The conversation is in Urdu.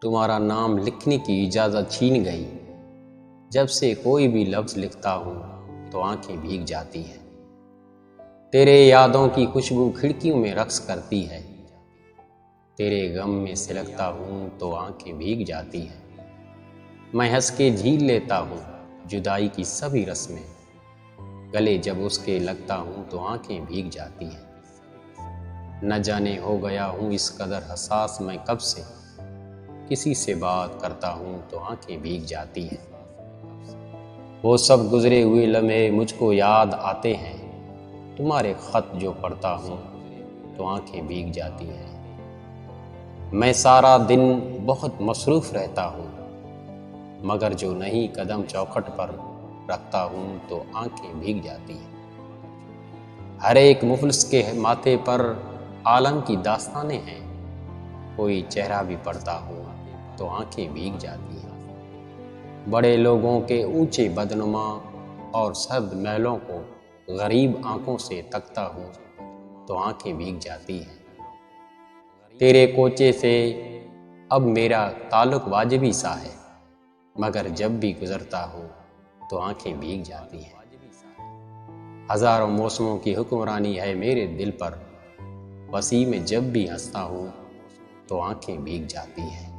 تمہارا نام لکھنے کی اجازت چھین گئی۔ جب سے کوئی بھی لفظ لکھتا ہوں تو آنکھیں بھیگ جاتی ہیں۔ تیرے یادوں کی خوشبو کھڑکیوں میں رقص کرتی ہے۔ تیرے غم میں سلگتا ہوں تو آنکھیں بھیگ جاتی ہیں۔ میں ہنس کے جھیل لیتا ہوں جدائی کی سبھی رسمیں، گلے جب اس کے لگتا ہوں تو آنکھیں بھیگ جاتی ہیں۔ نہ جانے ہو گیا ہوں اس قدر حساس میں کب سے، کسی سے بات کرتا ہوں تو آنکھیں بھیگ جاتی ہیں۔ وہ سب گزرے ہوئے لمحے مجھ کو یاد آتے ہیں، تمہارے خط جو پڑھتا ہوں تو آنکھیں بھیگ جاتی ہیں۔ میں سارا دن بہت مصروف رہتا ہوں، مگر جو نہیں قدم چوکھٹ پر رکھتا ہوں تو آنکھیں بھیگ جاتی ہیں۔ ہر ایک مفلس کے ماتھے پر عالم کی داستانیں ہیں، کوئی چہرہ بھی پڑھتا ہوں تو آنکھیں بھیگ جاتی ہیں۔ بڑے لوگوں کے اونچے بدنما اور سرد محلوں کو غریب آنکھوں سے تکتا ہوں تو آنکھیں بھیگ جاتی ہیں۔ تیرے کوچے سے اب میرا تعلق واجبی سا ہے، مگر جب بھی گزرتا ہوں تو آنکھیں بھیگ جاتی ہیں۔ ہزاروں موسموں کی حکمرانی ہے میرے دل پر، وسیع میں جب بھی ہنستا ہوں تو آنکھیں بھیگ جاتی ہیں۔